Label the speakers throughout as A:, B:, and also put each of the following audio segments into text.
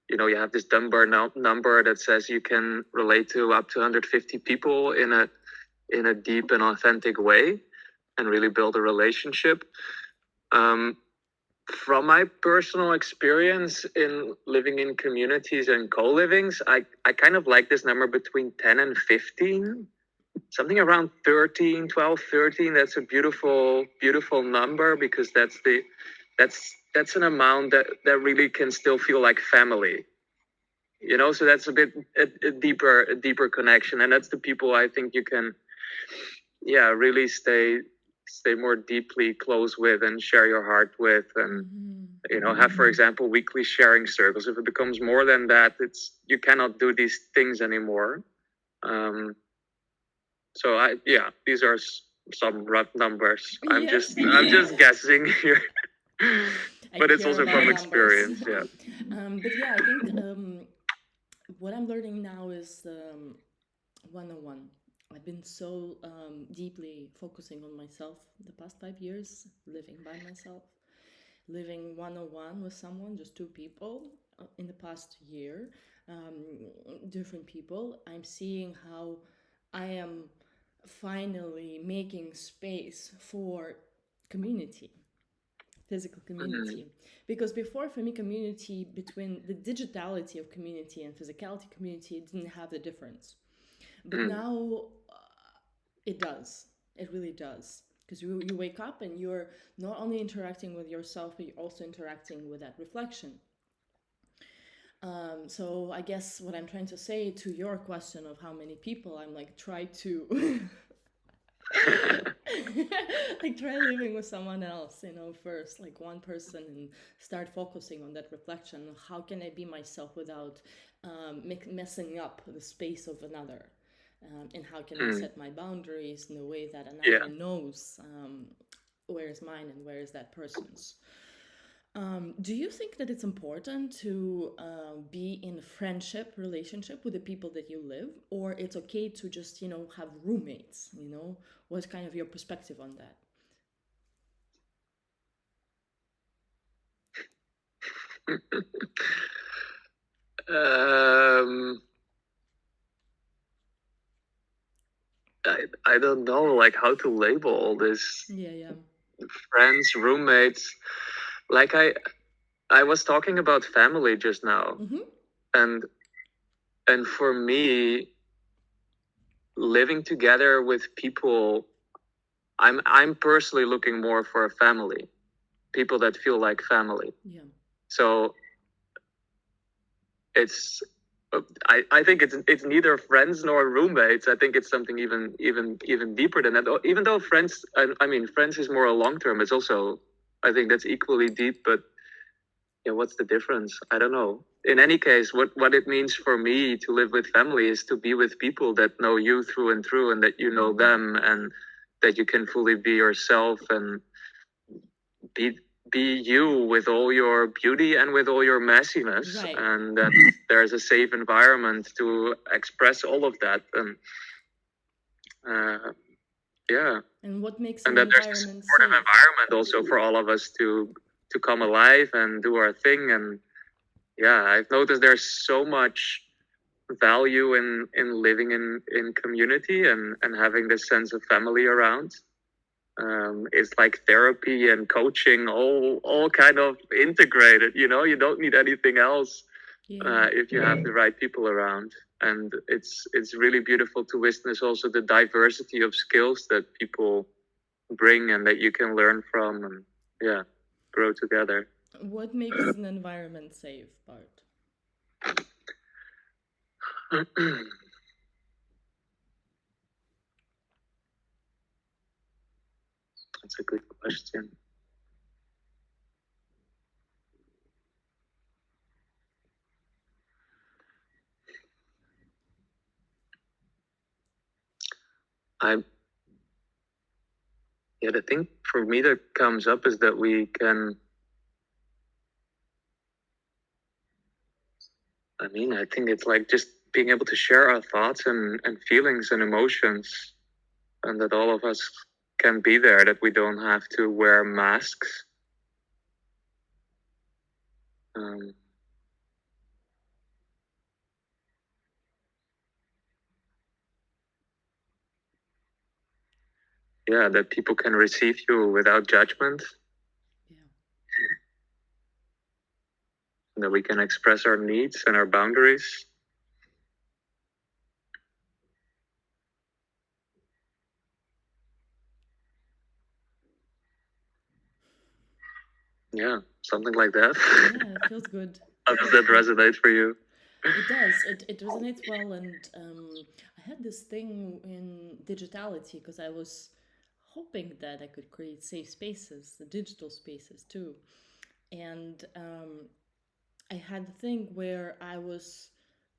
A: you have this Dunbar number that says you can relate to up to 150 people in a deep and authentic way and really build a relationship. From my personal experience in living in communities and co-livings, I kind of like this number between 10 and 15. Something around 13, 12, 13. That's a beautiful, beautiful number, because that's an amount that really can still feel like family. So that's a deeper connection. And that's the people I think you can, really stay more deeply close with and share your heart with, and have, for example, weekly sharing circles. If it becomes more than that, you cannot do these things anymore. So these are some rough numbers. I'm just guessing here. But it's also from experience. Yeah.
B: But yeah, I think what I'm learning now is 101. I've been so deeply focusing on myself the past 5 years, living by myself, living 101 with someone, just two people. In the past year, different people. I'm seeing how I am finally making space for community, physical community. Because before, for me, community, between the digitality of community and physicality community, didn't have the difference. But now it does. It really does. Because you wake up and you're not only interacting with yourself, but you're also interacting with that reflection. So I guess what I'm trying to say to your question of how many people, I'm like, try to like try living with someone else, first, like one person, and start focusing on that reflection. How can I be myself without messing up the space of another? And how can I set my boundaries in a way that another knows where is mine and where is that person's? Do you think that it's important to be in a friendship relationship with the people that you live, or it's okay to just have roommates? What's kind of your perspective on that?
A: um, I don't know, like, how to label all this.
B: Yeah.
A: Friends, roommates. Like, I was talking about family just now, and for me, living together with people, I'm personally looking more for a family, people that feel like family.
B: Yeah.
A: So it's I think it's neither friends nor roommates. I think it's something even deeper than that. Even though friends, I mean, friends is more a long term. It's also, I think that's equally deep. But yeah, what's the difference? I don't know. In any case, what it means for me to live with family is to be with people that know you through and through, and that you know them, and that you can fully be yourself and be you with all your beauty and with all your messiness,
B: Right.
A: and that there's a safe environment to express all of that, and uh, yeah,
B: And what makes
A: and
B: an
A: that there's a
B: environment
A: supportive
B: safe?
A: environment also for all of us to come alive and do our thing. And yeah, I've noticed there's so much value in living in community, and having this sense of family around. It's like therapy and coaching, all kind of integrated. You don't need anything else
B: Yeah.
A: if you have the right people around. And it's really beautiful to witness also the diversity of skills that people bring and that you can learn from, and yeah, grow together.
B: What makes an environment safe, Bart?
A: That's a good question. I Yeah, the thing for me that comes up is that we can. I mean, I think it's like just being able to share our thoughts and feelings and emotions, and that all of us can be there, that we don't have to wear masks. Um, yeah, that people can receive you without judgment,
B: Yeah.
A: and that we can express our needs and our boundaries. Yeah, something like that.
B: Yeah, it feels good.
A: How
B: It
A: does
B: feels
A: that
B: good.
A: resonate for you?
B: It does. It resonates well, and I had this thing in digitality because I was hoping that I could create safe spaces, the digital spaces too, and I had the thing where I was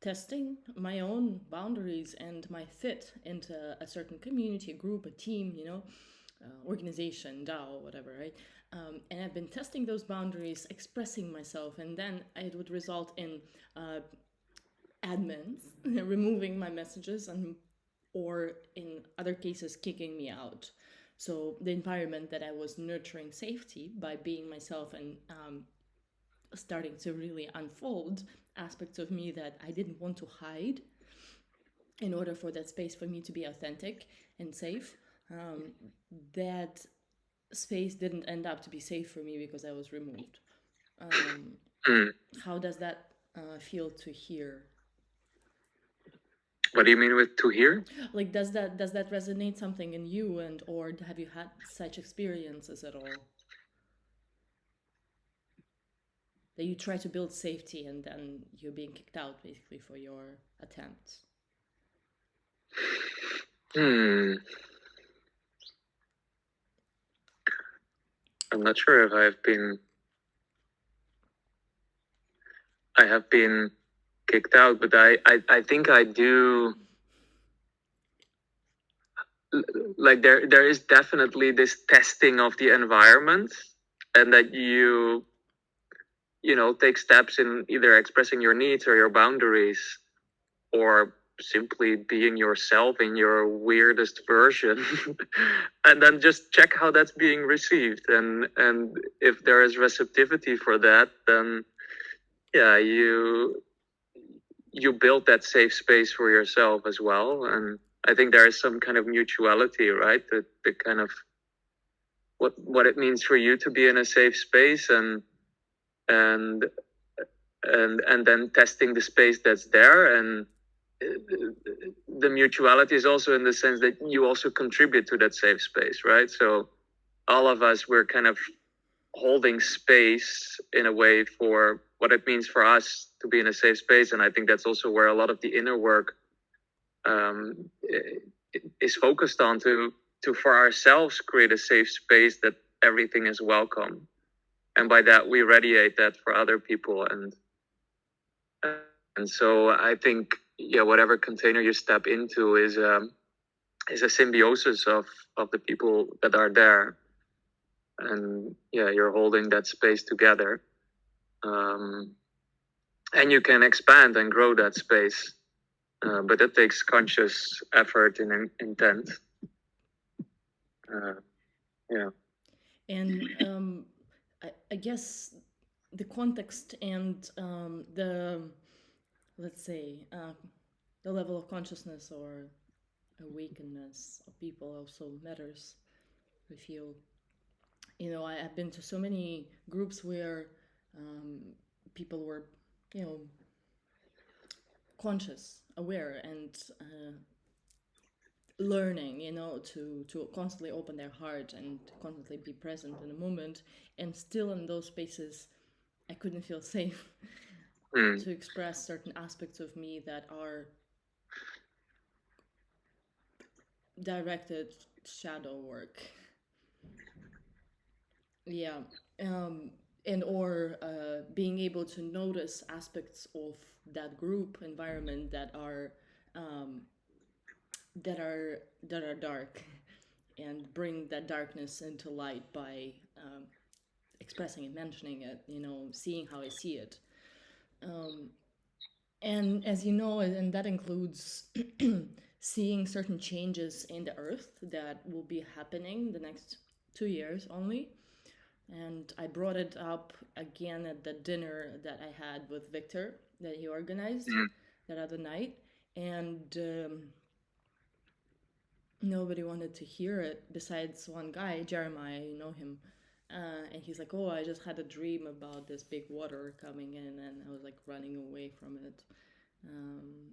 B: testing my own boundaries and my fit into a certain community, a group, a team, organization, DAO, whatever, right? And I've been testing those boundaries, expressing myself, and then it would result in uh, admins removing my messages and or in other cases kicking me out. So the environment that I was nurturing safety by being myself and starting to really unfold aspects of me that I didn't want to hide in order for that space for me to be authentic and safe. Um, that space didn't end up to be safe for me because I was removed. Um,
A: Mm.
B: how does that feel to hear?
A: What do you mean with to hear?
B: Like, does that resonate something in you, and or have you had such experiences at all that you try to build safety and then you're being kicked out basically for your attempts?
A: Hmm. I'm not sure if I have been kicked out, but I think I do. Like there is definitely this testing of the environment, and that take steps in either expressing your needs or your boundaries, or simply being yourself in your weirdest version. And then just check how that's being received, and if there is receptivity for that, then yeah, you build that safe space for yourself as well. And I think there is some kind of mutuality, right? The kind of what it means for you to be in a safe space, and and then testing the space that's there. And the mutuality is also in the sense that you also contribute to that safe space, right? So all of us, we're kind of holding space in a way for what it means for us to be in a safe space. And I think that's also where a lot of the inner work um, is focused on, to for ourselves create a safe space that everything is welcome, and by that we radiate that for other people. And so I think, yeah, whatever container you step into is a symbiosis of the people that are there, and yeah, you're holding that space together. um, and you can expand and grow that space, but it takes conscious effort and intent. uh, yeah.
B: And I guess the context and the, let's say, the level of consciousness or awakeness of people also matters. I feel, I've been to so many groups where um, people were, you know, conscious, aware, and learning, to constantly open their heart and constantly be present in the moment. And still in those spaces, I couldn't feel safe
A: Mm.
B: to express certain aspects of me that are directed shadow work. Yeah. um, and or being able to notice aspects of that group environment um, that are dark, and bring that darkness into light by expressing and mentioning it, seeing how I see it. And as you know, and that includes seeing certain changes in the earth that will be happening the next 2 years only. And I brought it up again at the dinner that I had with Victor that he organized
A: Mm.
B: that other night. And nobody wanted to hear it besides one guy, Jeremiah, you know him. And he's like, "Oh, I just had a dream about this big water coming in, and I was like running away from it. I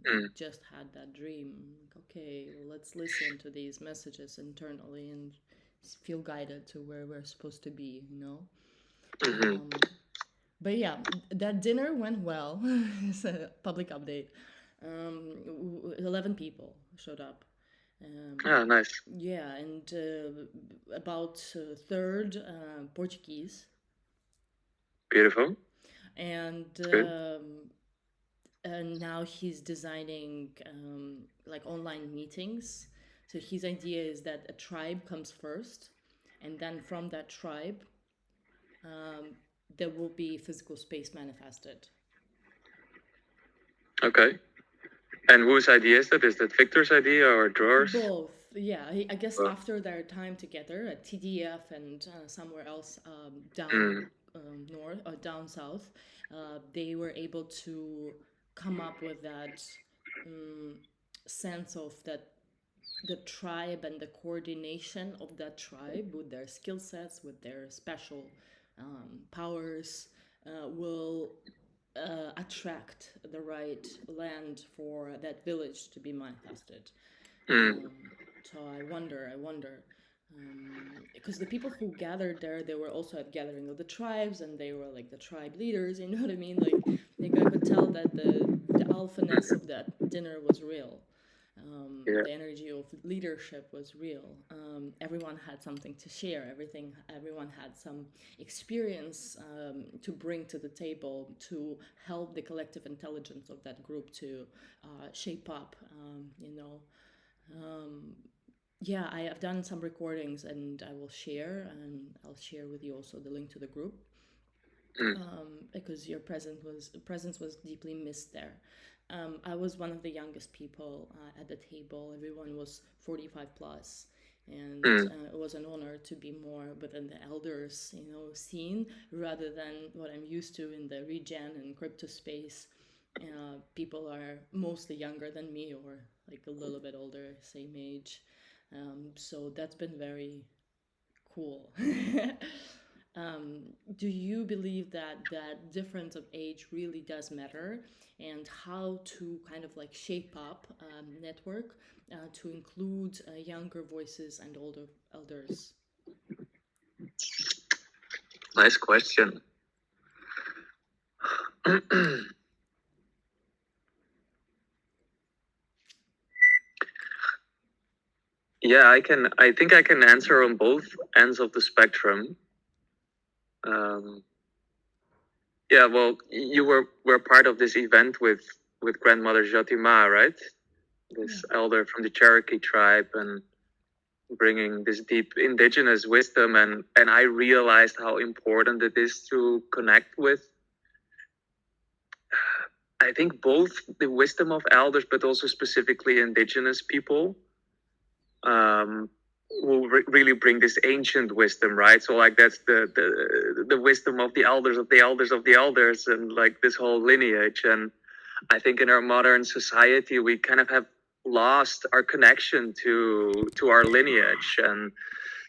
A: Mm.
B: just had that dream. Like, okay, well, let's listen to these messages internally and feel guided to where we're supposed to be, you know?"
A: Hmm.
B: Um, but yeah, that dinner went well. It's a public update. 11 people showed up.
A: Ah, nice.
B: Yeah, and about a third Portuguese.
A: Beautiful.
B: And
A: It's good.
B: now he's designing like online meetings. So his idea is that a tribe comes first, and then from that tribe, um, there will be physical space manifested.
A: Okay. And whose idea is that? Is that Victor's idea or Drawers?
B: Both, yeah. I guess
A: Both.
B: after their time together at TDF and somewhere else down
A: Mm.
B: north or down south, they were able to come up with that um, sense of that the tribe and the coordination of that tribe with their skill sets, with their special powers, will attract the right land for that village to be manifested.
A: Mm.
B: Um, so I wonder, because the people who gathered there, they were also at gathering of the tribes, and they were like the tribe leaders. You know what I mean? Like I could tell that the alphaness of that dinner was real.
A: Yeah.
B: The energy of leadership was real. Everyone had something to share. Everyone had some experience to bring to the table to help the collective intelligence of that group to shape up. Um, yeah, I have done some recordings, and I will share, and I'll share with you also the link to the group,
A: Mm.
B: because your presence was deeply missed there. I was one of the youngest people at the table. Everyone was 45 plus, and
A: Mm.
B: it was an honor to be more within the elders, scene rather than what I'm used to in the regen and crypto space. People are mostly younger than me or like a little bit older, same age. So that's been very cool. Do you believe that that difference of age really does matter, and how to kind of like shape up network to include younger voices and older elders?
A: Nice question. Yeah, I can. I think I can answer on both ends of the spectrum. Um, yeah, well, you were part of this event with grandmother Jotima, right?
B: Yeah.
A: This elder from the Cherokee tribe, and bringing this deep indigenous wisdom, and I realized how important it is to connect with. I think both the wisdom of elders, but also specifically indigenous people, um, will really bring this ancient wisdom, right? So like that's the wisdom of the elders of the elders of the elders, and like this whole lineage. And I think in our modern society, we kind of have lost our connection to our lineage, and